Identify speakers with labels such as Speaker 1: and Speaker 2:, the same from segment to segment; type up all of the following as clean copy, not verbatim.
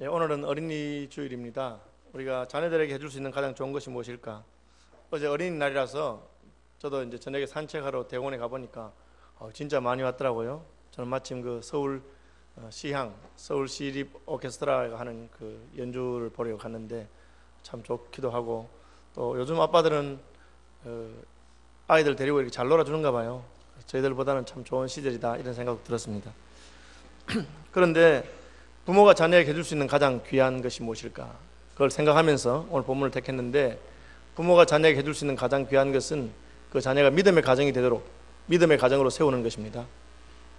Speaker 1: 네, 오늘은 어린이 주일입니다. 우리가 자녀들에게 해줄 수 있는 가장 좋은 것이 무엇일까? 어제 어린이날이라서 저도 이제 저녁에 산책하러 대공원에 가보니까 진짜 많이 왔더라고요. 저는 마침 그 서울 시향 서울 시립 오케스트라가 하는 그 연주를 보러 갔는데 참 좋기도 하고, 또 요즘 아빠들은 아이들 데리고 이렇게 잘 놀아주는가 봐요. 저희들보다는 참 좋은 시절이다 이런 생각도 들었습니다. 그런데 부모가 자녀에게 해줄 수 있는 가장 귀한 것이 무엇일까? 그걸 생각하면서 오늘 본문을 택했는데, 부모가 자녀에게 해줄 수 있는 가장 귀한 것은 그 자녀가 믿음의 가정이 되도록 믿음의 가정으로 세우는 것입니다.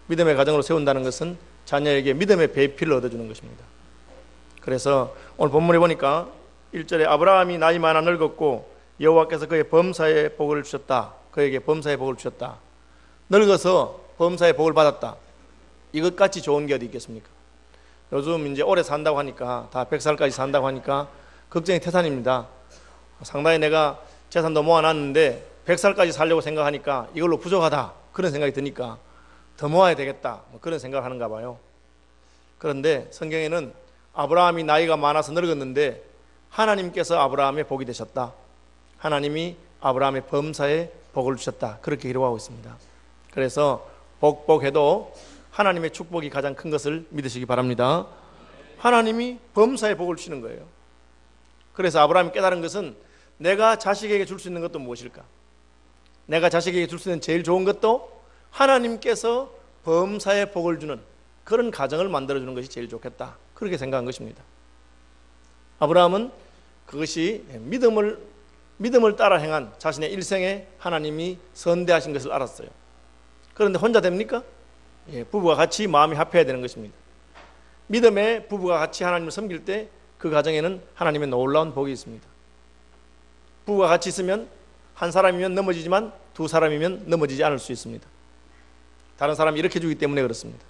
Speaker 1: 믿음의 가정으로 세운다는 것은 자녀에게 믿음의 배필을 얻어주는 것입니다. 그래서 오늘 본문에 보니까 1절에 아브라함이 나이 많아 늙었고 여호와께서 그의 범사에 복을 주셨다. 그에게 범사의 복을 주셨다. 늙어서 범사의 복을 받았다. 이것같이 좋은 게 어디 있겠습니까? 요즘 이제 오래 산다고 하니까, 다 100살까지 산다고 하니까 걱정이 태산입니다. 상당히 내가 재산도 모아놨는데 100살까지 살려고 생각하니까 이걸로 부족하다, 그런 생각이 드니까 더 모아야 되겠다, 그런 생각을 하는가 봐요. 그런데 성경에는 아브라함이 나이가 많아서 늙었는데 하나님께서 아브라함의 복이 되셨다, 하나님이 아브라함의 범사에 복을 주셨다, 그렇게 기록하고 있습니다. 그래서 복복해도 하나님의 축복이 가장 큰 것을 믿으시기 바랍니다. 하나님이 범사에 복을 주시는 거예요. 그래서 아브라함이 깨달은 것은 내가 자식에게 줄 수 있는 것도 무엇일까? 내가 자식에게 줄 수 있는 제일 좋은 것도 하나님께서 범사에 복을 주는 그런 가정을 만들어주는 것이 제일 좋겠다, 그렇게 생각한 것입니다. 아브라함은 그것이 믿음을 따라 행한 자신의 일생에 하나님이 선대하신 것을 알았어요. 그런데 혼자 됩니까? 부부가 같이 마음이 합해야 되는 것입니다. 믿음의 부부가 같이 하나님을 섬길 때 그 가정에는 하나님의 놀라운 복이 있습니다. 부부가 같이 있으면 한 사람이면 넘어지지만 두 사람이면 넘어지지 않을 수 있습니다. 다른 사람이 이렇게 주기 때문에 그렇습니다.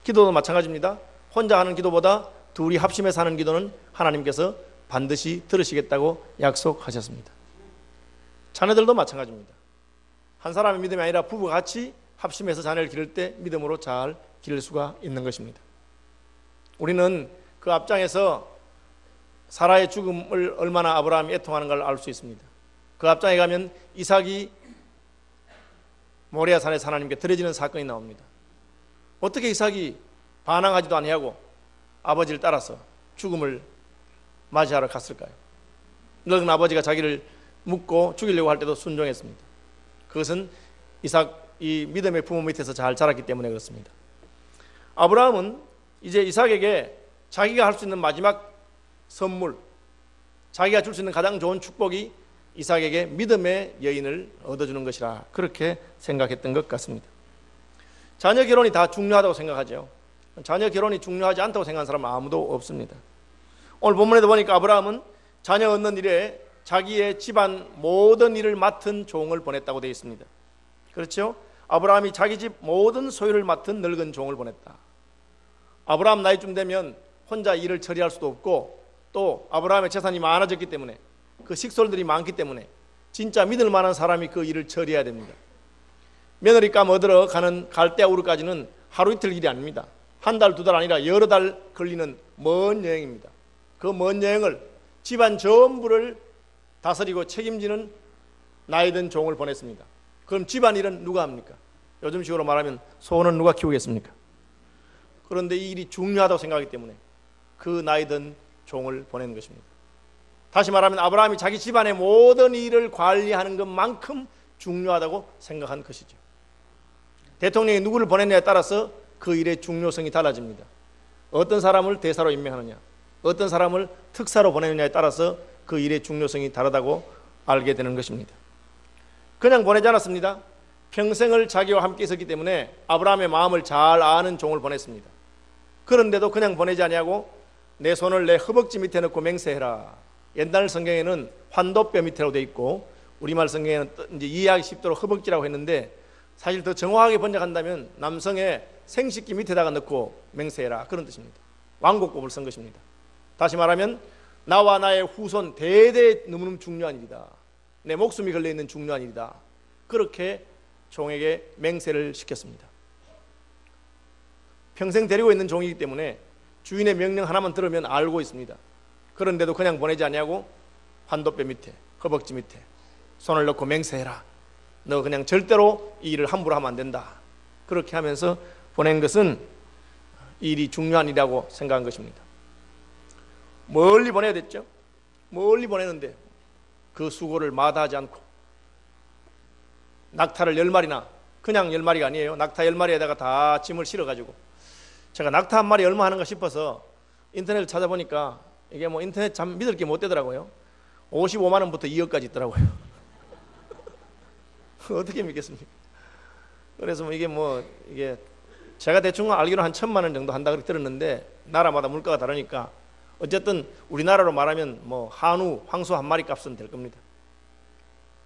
Speaker 1: 기도도 마찬가지입니다. 혼자 하는 기도보다 둘이 합심해서 하는 기도는 하나님께서 반드시 들으시겠다고 약속하셨습니다. 자녀들도 마찬가지입니다. 한 사람의 믿음이 아니라 부부가 같이 합심해서 자녀를 기를 때 믿음으로 잘 기를 수가 있는 것입니다. 우리는 그 앞장에서 사라의 죽음을 얼마나 아브라함이 애통하는가를 알 수 있습니다. 그 앞장에 가면 이삭이 모리아 산에서 하나님께 드려지는 사건이 나옵니다. 어떻게 이삭이 반항하지도 아니하고 아버지를 따라서 죽음을 맞이하러 갔을까요? 늙은 아버지가 자기를 묻고 죽이려고 할 때도 순종했습니다. 그것은 이 믿음의 부모 밑에서 잘 자랐기 때문에 그렇습니다. 아브라함은 이제 이삭에게 자기가 할 수 있는 마지막 선물, 자기가 줄 수 있는 가장 좋은 축복이 이삭에게 믿음의 여인을 얻어주는 것이라, 그렇게 생각했던 것 같습니다. 자녀 결혼이 다 중요하다고 생각하죠. 자녀 결혼이 중요하지 않다고 생각하는 사람은 아무도 없습니다. 오늘 본문에도 보니까 아브라함은 자녀 얻는 일에 자기의 집안 모든 일을 맡은 종을 보냈다고 되어 있습니다. 그렇죠? 아브라함이 자기 집 모든 소유를 맡은 늙은 종을 보냈다. 아브라함 나이쯤 되면 혼자 일을 처리할 수도 없고, 또 아브라함의 재산이 많아졌기 때문에, 그 식솔들이 많기 때문에 진짜 믿을 만한 사람이 그 일을 처리해야 됩니다. 며느리감 얻으러 가는 갈대아 우르까지는 하루 이틀 일이 아닙니다. 한 달, 두 달 아니라 여러 달 걸리는 먼 여행입니다. 그 먼 여행을 집안 전부를 다스리고 책임지는 나이든 종을 보냈습니다. 그럼 집안일은 누가 합니까? 요즘식으로 말하면 소는 누가 키우겠습니까? 그런데 이 일이 중요하다고 생각하기 때문에 그 나이든 종을 보내는 것입니다. 다시 말하면 아브라함이 자기 집안의 모든 일을 관리하는 것만큼 중요하다고 생각한 것이죠. 대통령이 누구를 보냈냐에 따라서 그 일의 중요성이 달라집니다. 어떤 사람을 대사로 임명하느냐, 어떤 사람을 특사로 보내느냐에 따라서 그 일의 중요성이 다르다고 알게 되는 것입니다. 그냥 보내지 않았습니다. 평생을 자기와 함께 있었기 때문에 아브라함의 마음을 잘 아는 종을 보냈습니다. 그런데도 그냥 보내지 아니하고 내 손을 내 허벅지 밑에 넣고 맹세해라. 옛날 성경에는 환도뼈 밑이라고 되어 있고, 우리말 성경에는 이제 이해하기 쉽도록 허벅지라고 했는데, 사실 더 정확하게 번역한다면 남성의 생식기 밑에다가 넣고 맹세해라, 그런 뜻입니다. 왕곡법을 쓴 것입니다. 다시 말하면 나와 나의 후손 대대 너무너무 중요한 일이다, 내 목숨이 걸려있는 중요한 일이다, 그렇게 종에게 맹세를 시켰습니다. 평생 데리고 있는 종이기 때문에 주인의 명령 하나만 들으면 알고 있습니다. 그런데도 그냥 보내지 않냐고 환도뼈 밑에, 허벅지 밑에 손을 넣고 맹세해라. 너 그냥 절대로 이 일을 함부로 하면 안 된다. 그렇게 하면서 보낸 것은 일이 중요한 일이라고 생각한 것입니다. 멀리 보내야 됐죠. 멀리 보내는데 그 수고를 마다하지 않고 낙타를 10마리나, 그냥 10마리가 아니에요. 낙타 10마리에다가 다 짐을 실어가지고, 제가 낙타 한 마리 얼마 하는가 싶어서 인터넷을 찾아보니까 이게 뭐 인터넷 참 믿을 게 못 되더라고요. 55만 원부터 2억까지 있더라고요. 어떻게 믿겠습니까? 그래서 이게 제가 대충 알기로 한 1,000만 원 정도 한다 그렇게 들었는데, 나라마다 물가가 다르니까 어쨌든 우리나라로 말하면 뭐 한우, 황소 한 마리 값은 될 겁니다.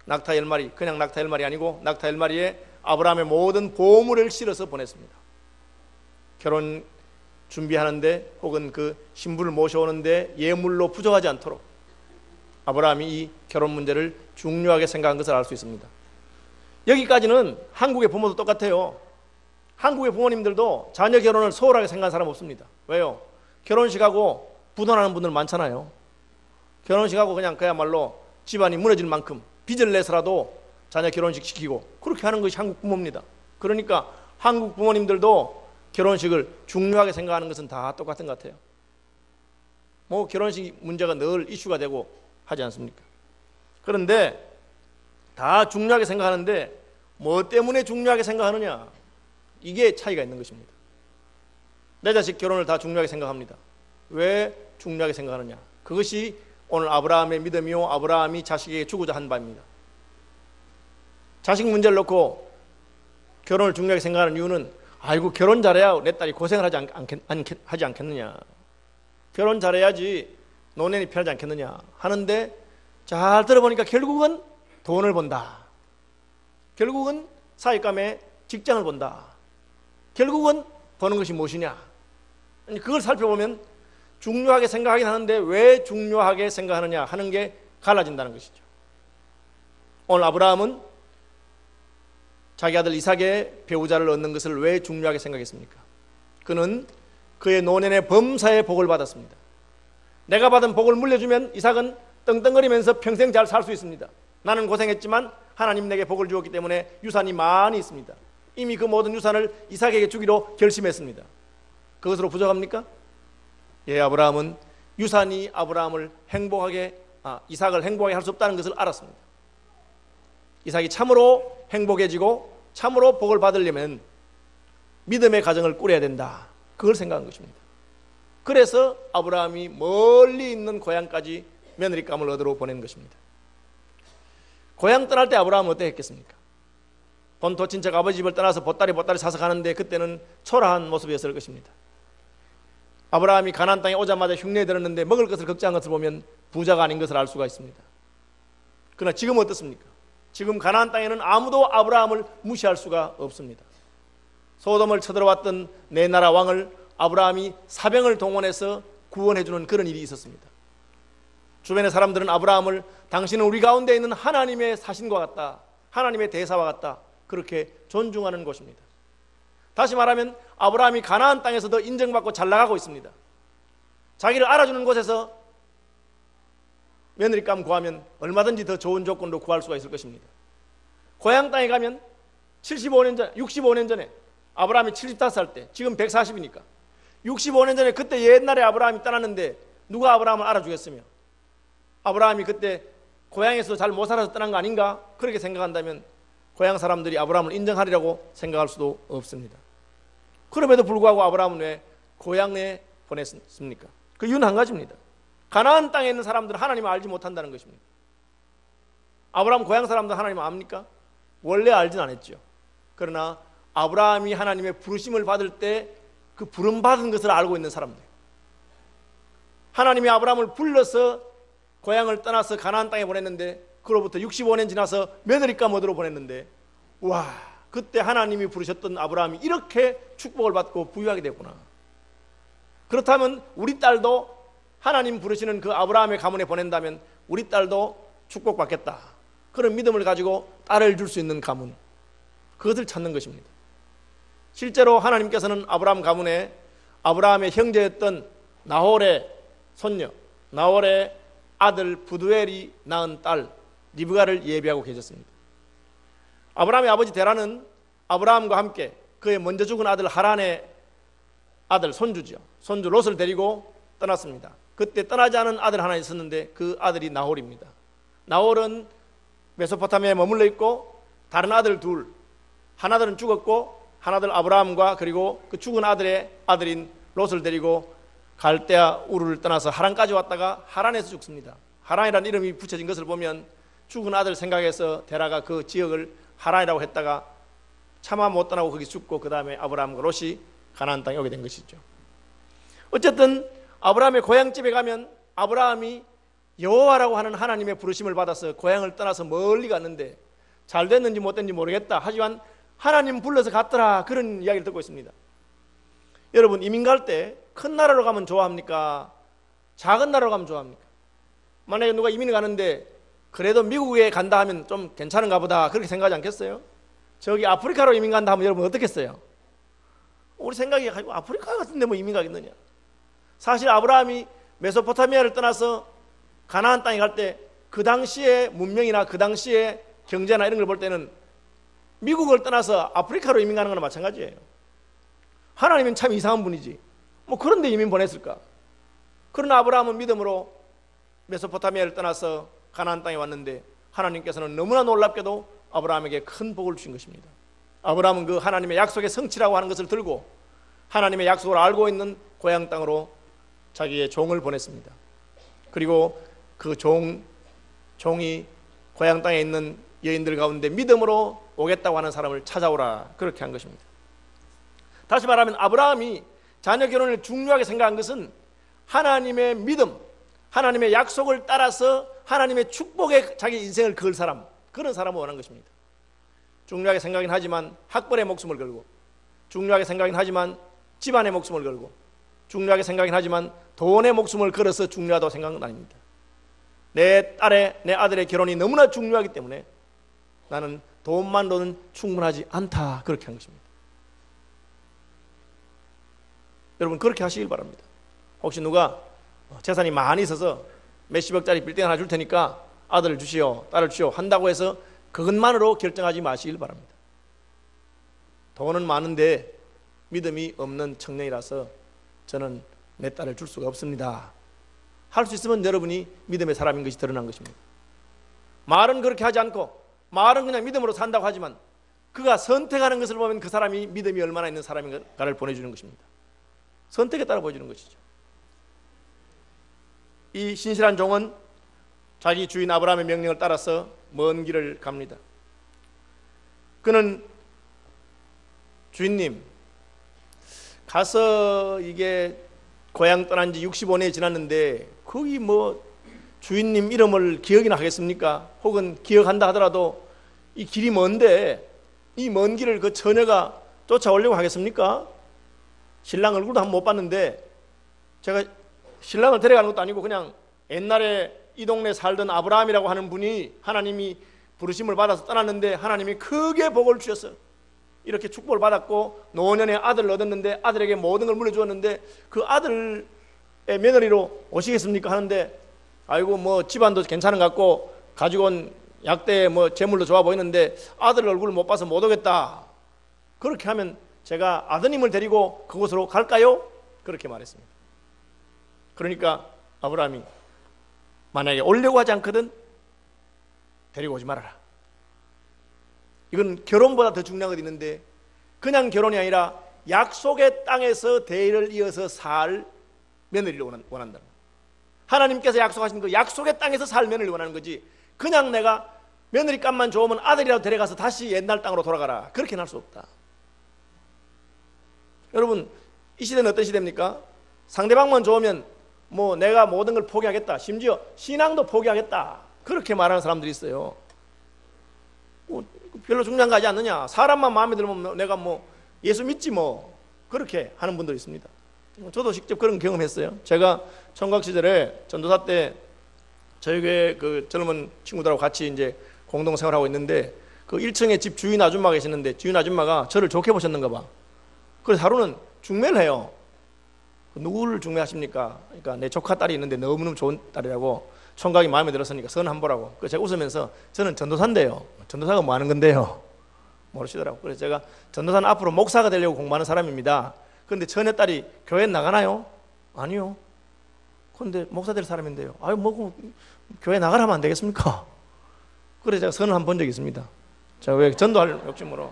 Speaker 1: 낙타 10마리, 그냥 낙타 10마리 아니고 낙타 10마리에 아브라함의 모든 보물을 실어서 보냈습니다. 결혼 준비하는데 혹은 그 신부를 모셔오는데 예물로 부족하지 않도록 아브라함이 이 결혼 문제를 중요하게 생각한 것을 알 수 있습니다. 여기까지는 한국의 부모도 똑같아요. 한국의 부모님들도 자녀 결혼을 소홀하게 생각하는 사람 없습니다. 왜요? 결혼식하고 부도나는 분들 많잖아요. 결혼식하고 그냥 그야말로 집안이 무너질 만큼 빚을 내서라도 자녀 결혼식 시키고 그렇게 하는 것이 한국 부모입니다. 그러니까 한국 부모님들도 결혼식을 중요하게 생각하는 것은 다 똑같은 것 같아요. 뭐 결혼식 문제가 늘 이슈가 되고 하지 않습니까? 그런데 다 중요하게 생각하는데 뭐 때문에 중요하게 생각하느냐, 이게 차이가 있는 것입니다. 내 자식 결혼을 다 중요하게 생각합니다. 왜 중요하게 생각하느냐, 그것이 오늘 아브라함의 믿음이요 아브라함이 자식에게 주고자 한 바입니다. 자식 문제를 놓고 결혼을 중요하게 생각하는 이유는, 아이고 결혼 잘해야 내 딸이 고생을 하지 않겠느냐, 결혼 잘해야지 노년이 편하지 않겠느냐 하는데, 잘 들어보니까 결국은 돈을 번다, 결국은 사익감에 직장을 본다, 결국은 버는 것이 무엇이냐, 그걸 살펴보면 중요하게 생각하긴 하는데 왜 중요하게 생각하느냐 하는 게 갈라진다는 것이죠. 오늘 아브라함은 자기 아들 이삭의 배우자를 얻는 것을 왜 중요하게 생각했습니까? 그는 그의 노년의 범사의 복을 받았습니다. 내가 받은 복을 물려주면 이삭은 떵떵거리면서 평생 잘 살 수 있습니다. 나는 고생했지만 하나님 내게 복을 주었기 때문에 유산이 많이 있습니다. 이미 그 모든 유산을 이삭에게 주기로 결심했습니다. 그것으로 부족합니까? 예, 아브라함은 유산이 이삭을 행복하게 할 수 없다는 것을 알았습니다. 이삭이 참으로 행복해지고 참으로 복을 받으려면 믿음의 가정을 꾸려야 된다, 그걸 생각한 것입니다. 그래서 아브라함이 멀리 있는 고향까지 며느리감을 얻으러 보낸 것입니다. 고향 떠날 때 아브라함은 어떻게 했겠습니까? 본토 친척 아버지 집을 떠나서 보따리 사서 가는데 그때는 초라한 모습이었을 것입니다. 아브라함이 가나안 땅에 오자마자 흉내에 들었는데 먹을 것을 걱정한 것을 보면 부자가 아닌 것을 알 수가 있습니다. 그러나 지금은 어떻습니까? 지금 가나안 땅에는 아무도 아브라함을 무시할 수가 없습니다. 소돔을 쳐들어왔던 네 나라 왕을 아브라함이 사병을 동원해서 구원해주는 그런 일이 있었습니다. 주변의 사람들은 아브라함을 당신은 우리 가운데 있는 하나님의 사신과 같다, 하나님의 대사와 같다, 그렇게 존중하는 곳입니다. 다시 말하면 아브라함이 가나안 땅에서 더 인정받고 잘 나가고 있습니다. 자기를 알아주는 곳에서 며느리감 구하면 얼마든지 더 좋은 조건도 구할 수가 있을 것입니다. 고향 땅에 가면 65년 전에 아브라함이 75살 때, 지금 140이니까 65년 전에 그때 옛날에 아브라함이 떠났는데 누가 아브라함을 알아주겠으며, 아브라함이 그때 고향에서 잘 못 살아서 떠난 거 아닌가, 그렇게 생각한다면 고향 사람들이 아브라함을 인정하리라고 생각할 수도 없습니다. 그럼에도 불구하고 아브라함은 왜 고향에 보냈습니까? 그 이유는 한 가지입니다. 가나안 땅에 있는 사람들은 하나님을 알지 못한다는 것입니다. 아브라함 고향 사람들 하나님을 압니까? 원래 알진 않았죠. 그러나 아브라함이 하나님의 부르심을 받을 때 그 부름받은 것을 알고 있는 사람들, 하나님이 아브라함을 불러서 고향을 떠나서 가나안 땅에 보냈는데 그로부터 65년 지나서 며느리감 얻으러 보냈는데, 와, 그때 하나님이 부르셨던 아브라함이 이렇게 축복을 받고 부유하게 됐구나. 그렇다면 우리 딸도 하나님 부르시는 그 아브라함의 가문에 보낸다면 우리 딸도 축복받겠다, 그런 믿음을 가지고 딸을 줄 수 있는 가문, 그것을 찾는 것입니다. 실제로 하나님께서는 아브라함 가문에 아브라함의 형제였던 나홀의 손녀, 나홀의 아들 부두엘이 낳은 딸 리브가를 예비하고 계셨습니다. 아브라함의 아버지 데라는 아브라함과 함께 그의 먼저 죽은 아들 하란의 아들 손주죠. 손주 롯을 데리고 떠났습니다. 그때 떠나지 않은 아들 하나 있었는데 그 아들이 나홀입니다. 나홀은 메소포타미아에 머물러 있고 다른 아들 둘, 하나들은 죽었고 하나들 아브라함과 그리고 그 죽은 아들의 아들인 롯을 데리고 갈대아 우르를 떠나서 하란까지 왔다가 하란에서 죽습니다. 하란이라는 이름이 붙여진 것을 보면 죽은 아들 생각해서 데라가 그 지역을 하란이라고 했다가 차마 못 떠나고 거기 죽고 그 다음에 아브라함과 롯이 가나안 땅에 오게 된 것이죠. 어쨌든 아브라함의 고향집에 가면 아브라함이 여호와라고 하는 하나님의 부르심을 받아서 고향을 떠나서 멀리 갔는데 잘 됐는지 못 됐는지 모르겠다. 하지만 하나님 불러서 갔더라, 그런 이야기를 듣고 있습니다. 여러분, 이민 갈 때 큰 나라로 가면 좋아합니까? 작은 나라로 가면 좋아합니까? 만약에 누가 이민을 가는데 그래도 미국에 간다 하면 좀 괜찮은가 보다 그렇게 생각하지 않겠어요? 저기 아프리카로 이민 간다 하면 여러분 어떻겠어요? 우리 생각이 아프리카 같은데 뭐 이민 가겠느냐. 사실 아브라함이 메소포타미아를 떠나서 가나안 땅에 갈 때 그 당시의 문명이나 그 당시의 경제나 이런 걸 볼 때는 미국을 떠나서 아프리카로 이민 가는 거나 마찬가지예요. 하나님은 참 이상한 분이지. 뭐 그런데 이민 보냈을까? 그러나 아브라함은 믿음으로 메소포타미아를 떠나서 가나안 땅에 왔는데 하나님께서는 너무나 놀랍게도 아브라함에게 큰 복을 주신 것입니다. 아브라함은 그 하나님의 약속의 성취라고 하는 것을 들고 하나님의 약속을 알고 있는 고향 땅으로 자기의 종을 보냈습니다. 그리고 그 종이 고향 땅에 있는 여인들 가운데 믿음으로 오겠다고 하는 사람을 찾아오라, 그렇게 한 것입니다. 다시 말하면 아브라함이 자녀 결혼을 중요하게 생각한 것은 하나님의 믿음, 하나님의 약속을 따라서 하나님의 축복에 자기 인생을 걸 사람, 그런 사람을 원한 것입니다. 중요하게 생각하긴 하지만 학벌의 목숨을 걸고, 중요하게 생각하긴 하지만 집안의 목숨을 걸고, 중요하게 생각하긴 하지만 돈의 목숨을 걸어서 중요하다고 생각은 아닙니다. 내 딸의, 내 아들의 결혼이 너무나 중요하기 때문에 나는 돈만으로는 충분하지 않다, 그렇게 한 것입니다. 여러분, 그렇게 하시길 바랍니다. 혹시 누가 재산이 많이 있어서 몇십억짜리 빌딩 하나 줄 테니까 아들을 주시오, 딸을 주시오 한다고 해서 그것만으로 결정하지 마시길 바랍니다. 돈은 많은데 믿음이 없는 청년이라서 저는 내 딸을 줄 수가 없습니다, 할 수 있으면 여러분이 믿음의 사람인 것이 드러난 것입니다. 말은 그렇게 하지 않고 말은 그냥 믿음으로 산다고 하지만 그가 선택하는 것을 보면 그 사람이 믿음이 얼마나 있는 사람인가를 보내주는 것입니다. 선택에 따라 보여주는 것이죠. 이 신실한 종은 자기 주인 아브라함의 명령을 따라서 먼 길을 갑니다. 그는 주인님, 가서 이게 고향 떠난 지 65년이 지났는데 거기 뭐 주인님 이름을 기억이나 하겠습니까? 혹은 기억한다 하더라도 이 길이 먼데 이 먼 길을 그 처녀가 쫓아오려고 하겠습니까? 신랑 얼굴도 한번 못 봤는데 제가 신랑을 데려가는 것도 아니고 그냥 옛날에 이 동네 살던 아브라함이라고 하는 분이 하나님이 부르심을 받아서 떠났는데 하나님이 크게 복을 주셔서 이렇게 축복을 받았고 노년에 아들을 얻었는데 아들에게 모든 걸 물려주었는데 그 아들의 며느리로 오시겠습니까? 하는데 아이고 뭐 집안도 괜찮은 것 같고 가지고 온 약대 뭐 재물도 좋아 보이는데 아들 얼굴을 못 봐서 못 오겠다. 그렇게 하면 제가 아드님을 데리고 그곳으로 갈까요? 그렇게 말했습니다. 그러니까 아브라함이 만약에 오려고 하지 않거든 데리고 오지 말아라. 이건 결혼보다 더 중요한 것이 있는데 그냥 결혼이 아니라 약속의 땅에서 대의를 이어서 살 며느리를 원한다. 하나님께서 약속하신 그 약속의 땅에서 살 며느리를 원하는 거지 그냥 내가 며느리 값만 좋으면 아들이라도 데려가서 다시 옛날 땅으로 돌아가라, 그렇게는 할 수 없다. 여러분, 이 시대는 어떤 시대입니까? 상대방만 좋으면 뭐 내가 모든 걸 포기하겠다, 심지어 신앙도 포기하겠다, 그렇게 말하는 사람들이 있어요. 별로 중요한 거 하지 않느냐, 사람만 마음에 들면 내가 뭐 예수 믿지 뭐, 그렇게 하는 분들이 있습니다. 저도 직접 그런 경험했어요. 제가 청각 시절에 전도사 때 저희 교회 그 젊은 친구들하고 같이 이제 공동 생활하고 있는데 그 1층에 집 주인 아줌마가 계시는데 주인 아줌마가 저를 좋게 보셨는가 봐. 그래서 하루는 중매를 해요. 누구를 중매하십니까? 그러니까 내 조카 딸이 있는데 너무너무 좋은 딸이라고 총각이 마음에 들었으니까 선 한번 보라고. 그래서 제가 웃으면서 저는 전도사인데요. 전도사가 뭐 하는 건데요? 모르시더라고. 그래서 제가 전도사는 앞으로 목사가 되려고 공부하는 사람입니다. 그런데 전에 딸이 교회 나가나요? 아니요. 그런데 목사 될 사람인데요. 아유 뭐 교회 나가라면 안 되겠습니까? 그래서 제가 선을 한번 본 적이 있습니다. 제가 왜 전도할 욕심으로.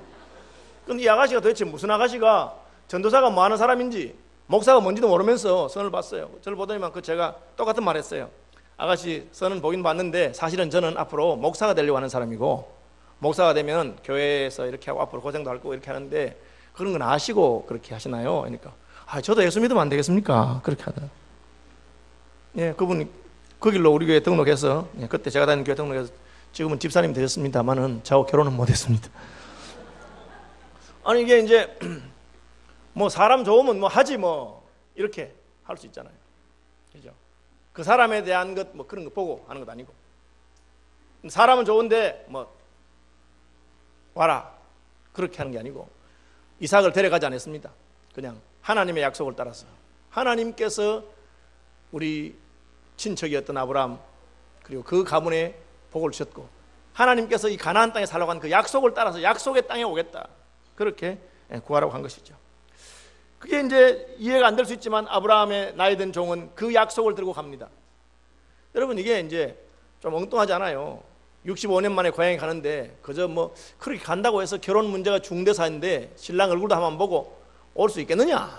Speaker 1: 근데 이 아가씨가 도대체 무슨 아가씨가 전도사가 뭐 하는 사람인지 목사가 뭔지도 모르면서 선을 봤어요. 저를 보더니만 제가 똑같은 말 했어요. 아가씨 선은 보긴 봤는데 사실은 저는 앞으로 목사가 되려고 하는 사람이고 목사가 되면 교회에서 이렇게 하고 앞으로 고생도 할 거고 이렇게 하는데 그런 건 아시고 그렇게 하시나요? 그러니까 저도 예수 믿으면 안 되겠습니까? 그렇게 하더라고요. 예, 그분이 그 길로 우리 교회 등록해서 그때 제가 다니는 교회 등록해서 지금은 집사님이 되셨습니다만은 저하고 결혼은 못했습니다. 아니 이게 이제 뭐 사람 좋으면 뭐 하지 뭐 이렇게 할 수 있잖아요. 그죠? 그 사람에 대한 것 뭐 그런 거 보고 하는 것도 아니고 사람은 좋은데 뭐 와라 그렇게 하는 게 아니고 이삭을 데려가지 않았습니다. 그냥 하나님의 약속을 따라서 하나님께서 우리 친척이었던 아브라함 그리고 그 가문에 복을 주셨고 하나님께서 이 가나안 땅에 살라고 한 그 약속을 따라서 약속의 땅에 오겠다 그렇게 구하라고 한 것이죠. 그게 이제 이해가 안 될 수 있지만 아브라함의 나이 든 종은 그 약속을 들고 갑니다. 여러분 이게 이제 좀 엉뚱하지 않아요? 65년 만에 고향에 가는데 그저 뭐 그렇게 간다고 해서 결혼 문제가 중대사인데 신랑 얼굴도 한번 보고 올 수 있겠느냐?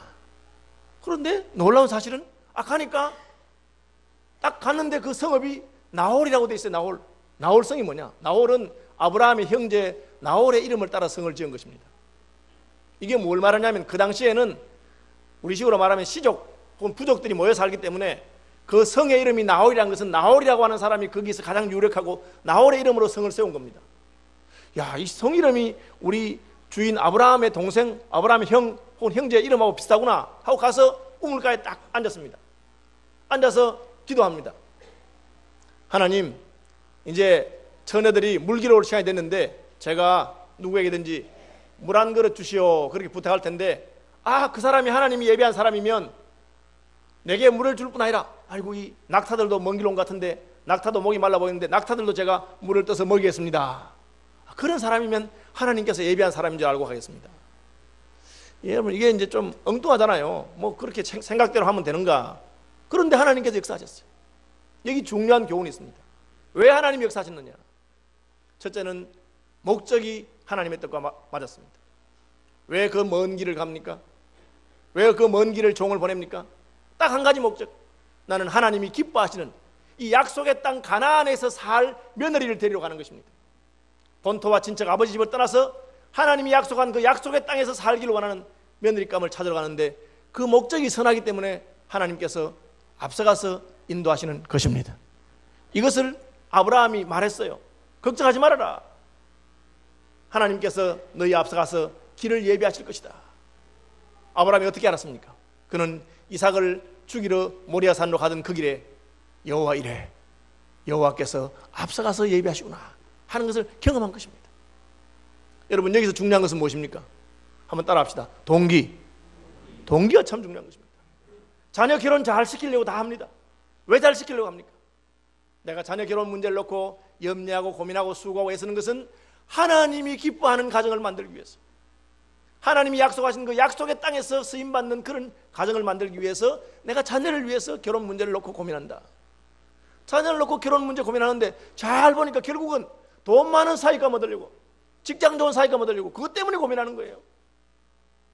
Speaker 1: 그런데 놀라운 사실은 가니까 딱 갔는데 그 성읍이 나홀이라고 돼 있어요. 나홀 성이 뭐냐? 나홀은 아브라함의 형제 나홀의 이름을 따라 성을 지은 것입니다. 이게 뭘 말하냐면 그 당시에는 우리식으로 말하면 시족 혹은 부족들이 모여 살기 때문에 그 성의 이름이 나홀이라는 것은 나홀이라고 하는 사람이 거기서 가장 유력하고 나홀의 이름으로 성을 세운 겁니다. 야, 이 성 이름이 우리 주인 아브라함의 동생 아브라함의 형 혹은 형제의 이름하고 비슷하구나 하고 가서 우물가에 딱 앉았습니다. 앉아서 기도합니다. 하나님, 이제 처녀들이 물 길어 올 시간이 됐는데 제가 누구에게든지 물 한 그릇 주시오 그렇게 부탁할 텐데 그 사람이 하나님이 예비한 사람이면 내게 물을 줄 뿐 아니라 아이고 이 낙타들도 먼 길 온 것 같은데 낙타도 목이 말라 보이는데 낙타들도 제가 물을 떠서 먹이겠습니다. 그런 사람이면 하나님께서 예비한 사람인 줄 알고 가겠습니다. 여러분 이게 이제 좀 엉뚱하잖아요. 뭐 그렇게 생각대로 하면 되는가? 그런데 하나님께서 역사하셨어요. 여기 중요한 교훈이 있습니다. 왜 하나님이 역사하셨느냐? 첫째는 목적이 하나님의 뜻과 맞았습니다. 왜 그 먼 길을 갑니까? 왜 그 먼 길을 종을 보냅니까? 딱 한 가지 목적. 나는 하나님이 기뻐하시는 이 약속의 땅 가나안에서 살 며느리를 데리러 가는 것입니다. 본토와 친척 아버지 집을 떠나서 하나님이 약속한 그 약속의 땅에서 살기를 원하는 며느리감을 찾으러 가는데 그 목적이 선하기 때문에 하나님께서 앞서가서 인도하시는 것입니다. 이것을 아브라함이 말했어요. 걱정하지 말아라. 하나님께서 너희 앞서가서 길을 예비하실 것이다. 아브라함이 어떻게 알았습니까? 그는 이삭을 죽이러 모리아산으로 가던 그 길에 여호와 이래 여호와께서 앞서가서 예비하시구나 하는 것을 경험한 것입니다. 여러분 여기서 중요한 것은 무엇입니까? 한번 따라합시다. 동기가 참 중요한 것입니다. 자녀 결혼 잘 시키려고 다 합니다. 왜 잘 시키려고 합니까? 내가 자녀 결혼 문제를 놓고 염려하고 고민하고 수고하고 애쓰는 것은 하나님이 기뻐하는 가정을 만들기 위해서, 하나님이 약속하신 그 약속의 땅에서 쓰임받는 그런 가정을 만들기 위해서 내가 자녀를 위해서 결혼 문제를 놓고 고민한다. 자녀를 놓고 결혼 문제 고민하는데 잘 보니까 결국은 돈 많은 사이가 얻으려고, 직장 좋은 사이가 얻으려고 그것 때문에 고민하는 거예요.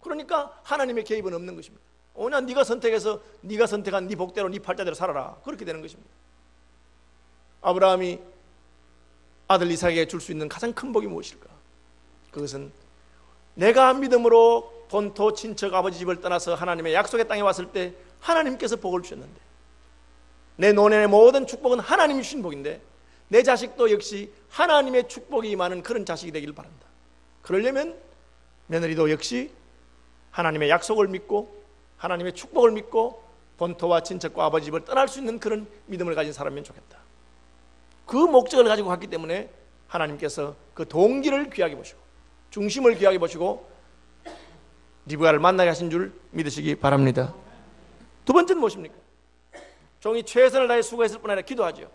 Speaker 1: 그러니까 하나님의 개입은 없는 것입니다. 그냥 네가 선택해서 네가 선택한 네 복대로 네 팔자대로 살아라 그렇게 되는 것입니다. 아브라함이 아들 이삭에게 줄 수 있는 가장 큰 복이 무엇일까? 그것은 내가 믿음으로 본토 친척 아버지 집을 떠나서 하나님의 약속의 땅에 왔을 때 하나님께서 복을 주셨는데 내 노년의 모든 축복은 하나님이 주신 복인데 내 자식도 역시 하나님의 축복이 임하는 그런 자식이 되기를 바란다. 그러려면 며느리도 역시 하나님의 약속을 믿고 하나님의 축복을 믿고 본토와 친척과 아버지 집을 떠날 수 있는 그런 믿음을 가진 사람이면 좋겠다. 그 목적을 가지고 갔기 때문에 하나님께서 그 동기를 귀하게 보시고 중심을 귀하게 보시고 리브가를 만나게 하신 줄 믿으시기 바랍니다. 두 번째는 무엇입니까? 종이 최선을 다해 수고했을 뿐 아니라 기도하죠.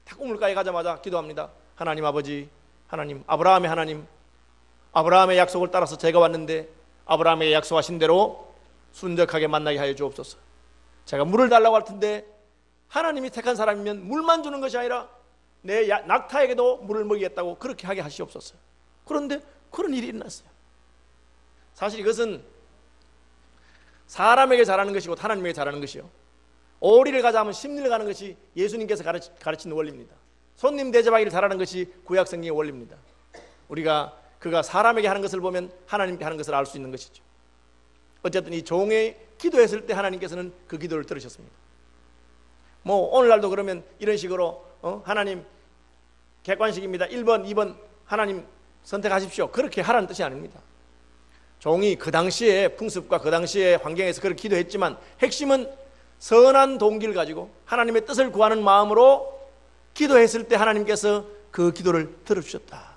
Speaker 1: 탁구물가에 가자마자 기도합니다. 하나님 아버지, 하나님, 아브라함의 하나님, 아브라함의 약속을 따라서 제가 왔는데 아브라함에게 약속하신 대로 순적하게 만나게 하여 주옵소서. 제가 물을 달라고 할 텐데 하나님이 택한 사람이면 물만 주는 것이 아니라 내 낙타에게도 물을 먹이겠다고 그렇게 하게 하시옵소서. 그런데 그런 일이 일어났어요. 사실 이것은 사람에게 잘하는 것이고 하나님에게 잘하는 것이요, 오리를 가자 하면 십리를 가는 것이 예수님께서 가르치는 원리입니다. 손님 대접하기를 잘하는 것이 구약 성경의 원리입니다. 우리가 그가 사람에게 하는 것을 보면 하나님께 하는 것을 알 수 있는 것이죠. 어쨌든 이 종의 기도했을 때 하나님께서는 그 기도를 들으셨습니다. 뭐 오늘날도 그러면 이런 식으로 하나님 객관식입니다. 1번, 2번 하나님 선택하십시오, 그렇게 하라는 뜻이 아닙니다. 종이 그 당시의 풍습과 그 당시의 환경에서 그렇게 기도했지만 핵심은 선한 동기를 가지고 하나님의 뜻을 구하는 마음으로 기도했을 때 하나님께서 그 기도를 들어주셨다.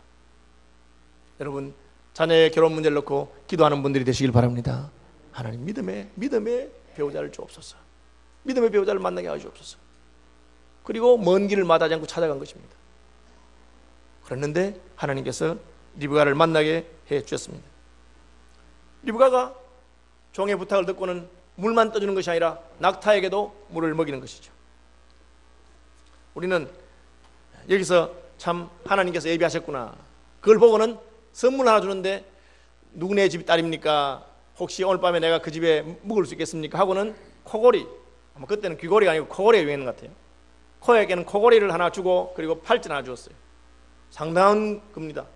Speaker 1: 여러분, 자녀의 결혼 문제를 놓고 기도하는 분들이 되시길 바랍니다. 하나님, 믿음의 배우자를 주옵소서. 믿음의 배우자를 만나게 하시옵소서. 그리고 먼 길을 마다하지 않고 찾아간 것입니다. 그랬는데 하나님께서 리브가를 만나게 해 주셨습니다. 리브가가 종의 부탁을 듣고는 물만 떠주는 것이 아니라 낙타에게도 물을 먹이는 것이죠. 우리는 여기서 참 하나님께서 예비하셨구나, 그걸 보고는 선물 하나 주는데 누구네 집 딸입니까? 혹시 오늘 밤에 내가 그 집에 묵을 수 있겠습니까? 하고는 코골이, 그때는 귀걸이가 아니고 코골이가 유행한 것 같아요. 코에게는 코골이를 하나 주고 그리고 팔찌를 하나 주었어요. 상당한 겁니다.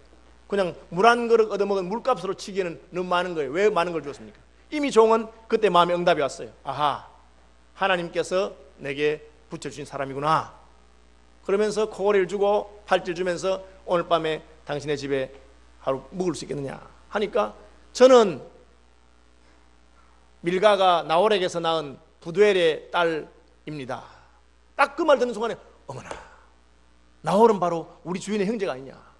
Speaker 1: 그냥 물 한 그릇 얻어먹은 물값으로 치기에는 너무 많은 거예요. 왜 많은 걸 주었습니까? 이미 종은 그때 마음에 응답이 왔어요. 아하, 하나님께서 내게 붙여주신 사람이구나. 그러면서 코골이를 주고 팔찌를 주면서 오늘 밤에 당신의 집에 하루 묵을 수 있겠느냐 하니까, 저는 밀가가 나홀에게서 낳은 부두엘의 딸입니다. 딱 그 말 듣는 순간에 어머나, 나홀은 바로 우리 주인의 형제가 아니냐,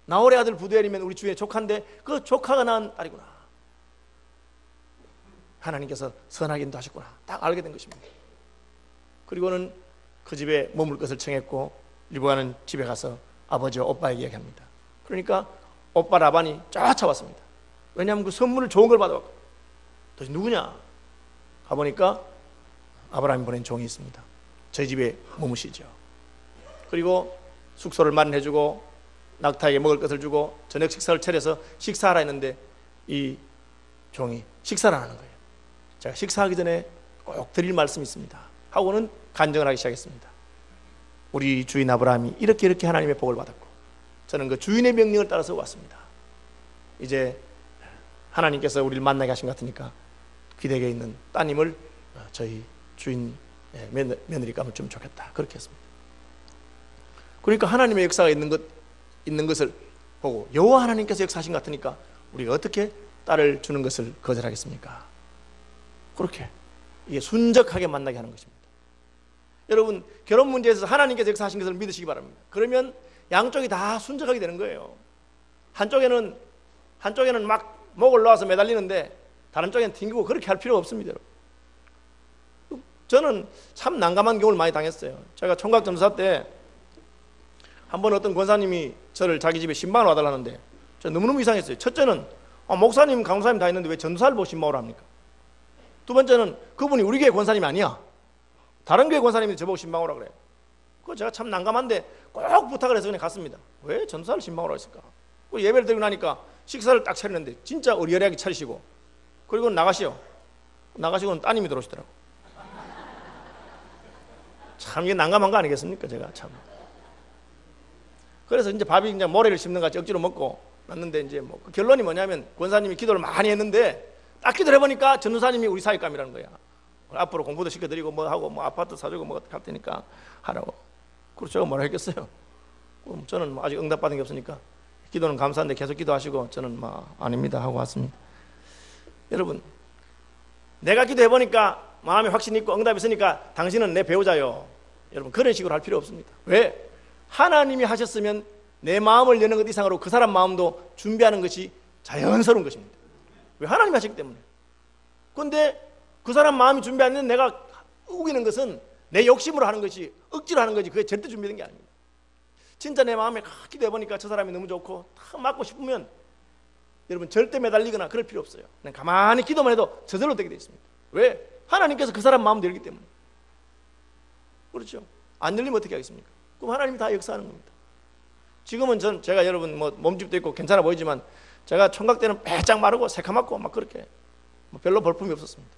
Speaker 1: 나홀의 아들 부두엘이면 우리 주인의 조카인데 그 조카가 낳은 딸이구나, 하나님께서 선하게 인도하셨구나, 딱 알게 된 것입니다. 그리고는 그 집에 머물 것을 청했고 리브가는 집에 가서 아버지와 오빠에게 이야기합니다. 그러니까 오빠 라반이 쫓아왔습니다. 왜냐하면 그 선물을 좋은 걸 받아왔고, 도대체 누구냐 가보니까 아브라함이 보낸 종이 있습니다. 저희 집에 머무시죠. 그리고 숙소를 마련해주고 낙타에게 먹을 것을 주고 저녁 식사를 차려서 식사하라 했는데 이 종이 식사를 안 하는 거예요. 제가 식사하기 전에 꼭 드릴 말씀이 있습니다 하고는 간증을 하기 시작했습니다. 우리 주인 아브라함이 이렇게 하나님의 복을 받았고 저는 그 주인의 명령을 따라서 왔습니다. 이제 하나님께서 우리를 만나게 하신 것 같으니까 귀덕에 있는 따님을 저희 주인 며느리가 하면 좀 좋겠다, 그렇게 했습니다. 그러니까 하나님의 역사가 있는 것을 보고 여호와 하나님께서 역사하신 것 같으니까 우리가 어떻게 딸을 주는 것을 거절하겠습니까? 그렇게 이게 순적하게 만나게 하는 것입니다. 여러분, 결혼 문제에서 하나님께서 역사하신 것을 믿으시기 바랍니다. 그러면 양쪽이 다 순적하게 되는 거예요. 한쪽에는 막 목을 놓아서 매달리는데 다른 쪽에는 튕기고 그렇게 할 필요가 없습니다. 저는 참 난감한 경우를 많이 당했어요. 제가 총각전도사 때 한번 어떤 권사님이 저를 자기 집에 신방을 와달라는데 저 너무너무 이상했어요. 첫째는 목사님, 강사님 다 있는데 왜 전도사를 보고 신방을 합니까? 두 번째는 그분이 우리 교회 권사님이 아니야. 다른 교회 권사님이 저보고 신방을 오라 그래요. 그거 제가 참 난감한데 꼭 부탁을 해서 그냥 갔습니다. 왜 전도사를 신방을 했을까? 예배를 드리고 나니까 식사를 딱 차리는데 진짜 의리하게 차리시고 그리고 나가시고는 따님이 들어오시더라고. 참 이게 난감한 거 아니겠습니까? 제가 참. 그래서 이제 밥이 그냥 모래를 씹는 것 같이 억지로 먹고 났는데 이제 뭐 그 결론이 뭐냐면 권사님이 기도를 많이 했는데 딱 기도를 해보니까 전도사님이 우리 사익감이라는 거야. 앞으로 공부도 시켜드리고 뭐 하고 뭐 아파트 사주고 뭐 할 테니까 하라고. 그래서 제가 뭐라 했겠어요? 저는 뭐 아직 응답받은 게 없으니까 기도는 감사한데 계속 기도하시고 저는 뭐 아닙니다 하고 왔습니다. 여러분, 내가 기도해보니까 마음에 확신이 있고 응답이 있으니까 당신은 내 배우자요. 여러분, 그런 식으로 할 필요 없습니다. 왜? 하나님이 하셨으면 내 마음을 여는 것 이상으로 그 사람 마음도 준비하는 것이 자연스러운 것입니다. 왜? 하나님이 하셨기 때문에. 그런데 그 사람 마음이 준비 안 됐는데 내가 우기는 것은 내 욕심으로 하는 것이, 억지로 하는 것이 그게 절대 준비된 게 아닙니다. 진짜 내 마음에 기도해보니까 저 사람이 너무 좋고 탁 맞고 싶으면 여러분 절대 매달리거나 그럴 필요 없어요. 그냥 가만히 기도만 해도 저절로 되게 되어 있습니다. 왜? 하나님께서 그 사람 마음도 열기 때문에. 그렇죠? 안 열리면 어떻게 하겠습니까? 그럼 하나님이 다 역사하는 겁니다. 지금은 제가 여러분 몸집도 있고 괜찮아 보이지만 제가 총각 때는 빼짝 마르고 새카맣고 막 그렇게 별로 볼품이 없었습니다.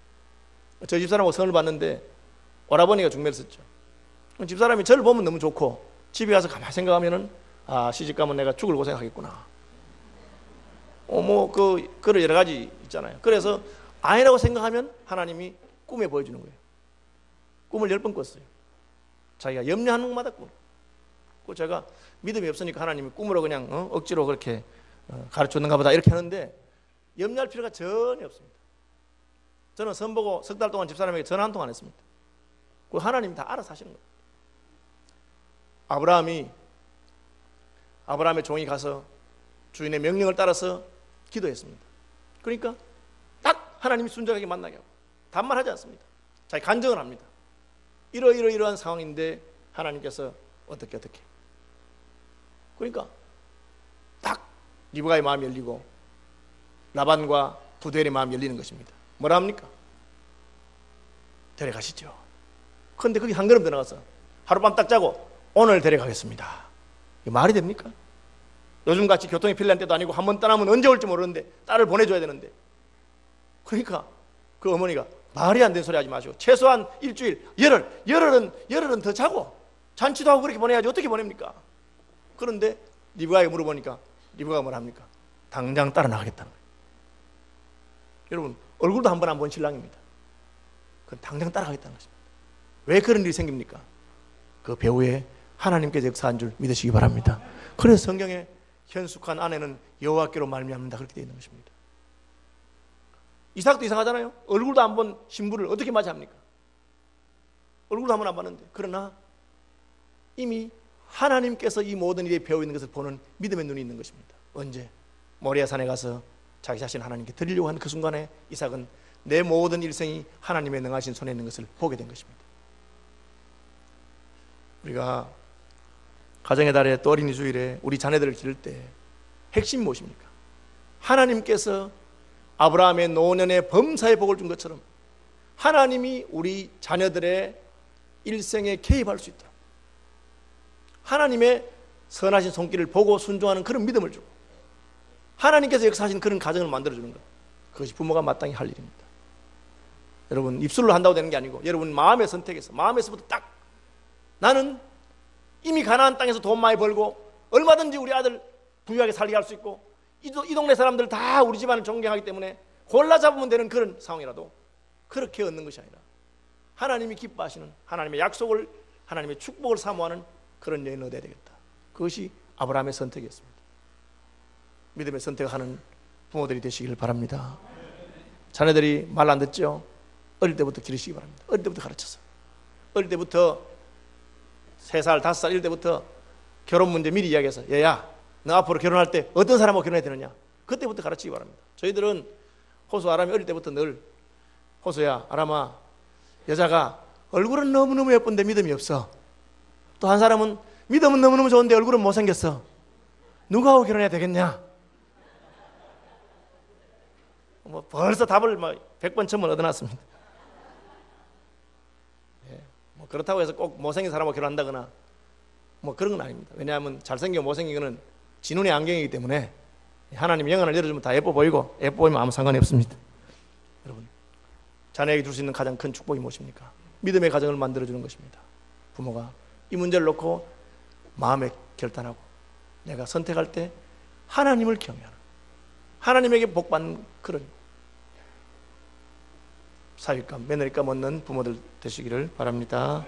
Speaker 1: 저 집사람하고 선을 봤는데 오라버니가 중매를 썼죠. 집사람이 저를 보면 너무 좋고 집에 가서 가만히 생각하면은 시집가면 내가 죽을 고생하겠구나. 그런 여러 가지 있잖아요. 그래서 아니라고 생각하면 하나님이 꿈에 보여주는 거예요. 꿈을 10번 꿨어요. 자기가 염려하는 것마다 꿈. 그 제가 믿음이 없으니까 하나님이 꿈으로 그냥 억지로 그렇게 가르쳤는가 보다 이렇게 하는데 염려할 필요가 전혀 없습니다. 저는 선보고 석 달 동안 집사람에게 전화 한 통 안 했습니다. 그 하나님이 다 알아서 하시는 거예요. 아브라함의 종이 가서 주인의 명령을 따라서 기도했습니다. 그러니까 딱 하나님이 순종하게 만나게 하고 단말하지 않습니다. 자기 간증을 합니다. 이러한 상황인데 하나님께서 어떻게 그러니까 딱 리브가의 마음이 열리고 라반과 부두엘의 마음이 열리는 것입니다. 뭐라 합니까? 데려가시죠. 그런데 거기 한 걸음 더 나가서 하룻밤 딱 자고 오늘 데려가겠습니다. 이게 말이 됩니까? 요즘같이 교통이 편리한 때도 아니고 한 번 떠나면 언제 올지 모르는데 딸을 보내줘야 되는데, 그러니까 그 어머니가 말이 안 되는 소리 하지 마시고 최소한 일주일, 열흘은 더 자고 잔치도 하고 그렇게 보내야지 어떻게 보냅니까? 그런데 리브가에게 물어보니까 리브가가 뭐라 합니까? 당장 따라 나가겠다는 거예요. 여러분 얼굴도 한 번 안 본 신랑입니다. 그건 당장 따라가겠다는 것입니다. 왜 그런 일이 생깁니까? 그 배후에 하나님께서 역사한 줄 믿으시기 바랍니다. 그래서 성경에 현숙한 아내는 여호와께로 말미암는다 그렇게 되어 있는 것입니다. 이삭도 이상하잖아요. 얼굴도 안 본 신부를 어떻게 맞이합니까? 얼굴도 한 번 안 봤는데. 그러나 이미 하나님께서 이 모든 일에 배어 있는 것을 보는 믿음의 눈이 있는 것입니다. 언제? 모리아 산에 가서 자기 자신 하나님께 드리려고 하는 그 순간에 이삭은 내 모든 일생이 하나님의 능하신 손에 있는 것을 보게 된 것입니다. 우리가 가정의 달에 또 어린이 주일에 우리 자녀들을 기를 때 핵심이 무엇입니까? 하나님께서 아브라함의 노년의 범사의 복을 준 것처럼 하나님이 우리 자녀들의 일생에 개입할 수 있도록 하나님의 선하신 손길을 보고 순종하는 그런 믿음을 주고 하나님께서 역사하신 그런 가정을 만들어주는 것, 그것이 부모가 마땅히 할 일입니다. 여러분 입술로 한다고 되는 게 아니고 여러분 마음의 선택에서, 마음에서부터 딱 나는 이미 가나안 땅에서 돈 많이 벌고 얼마든지 우리 아들 부유하게 살게 할 수 있고 이 동네 사람들 다 우리 집안을 존경하기 때문에 골라 잡으면 되는 그런 상황이라도 그렇게 얻는 것이 아니라 하나님이 기뻐하시는 하나님의 약속을, 하나님의 축복을 사모하는 그런 여인을 얻어야 되겠다. 그것이 아브라함의 선택이었습니다. 믿음의 선택하는 부모들이 되시기를 바랍니다. 자녀들이 말 안 듣죠? 어릴 때부터 기르시기 바랍니다. 어릴 때부터 가르쳐서, 어릴 때부터 3살, 5살 이럴 때부터 결혼 문제 미리 이야기해서 얘야 너 앞으로 결혼할 때 어떤 사람하고 결혼해야 되느냐, 그때부터 가르치기 바랍니다. 저희들은 호수 아람이 어릴 때부터 늘 호수야 아람아, 여자가 얼굴은 너무너무 예쁜데 믿음이 없어. 또 한 사람은 믿음은 너무너무 좋은데 얼굴은 못생겼어. 누구하고 결혼해야 되겠냐? 벌써 답을 100번 1000번 얻어놨습니다. 그렇다고 해서 꼭 못생긴 사람하고 결혼한다거나 그런 건 아닙니다. 왜냐하면 잘생기고 못생긴 거는 진운의 안경이기 때문에 하나님이 영안을 열어주면 다 예뻐 보이고 예뻐 보이면 아무 상관이 없습니다. 여러분 자녀에게 줄 수 있는 가장 큰 축복이 무엇입니까? 믿음의 가정을 만들어주는 것입니다. 부모가 이 문제를 놓고 마음에 결단하고 내가 선택할 때 하나님을 경외하는, 하나님에게 복받는 그런 사위감, 며느리감 얻는 부모들 되시기를 바랍니다.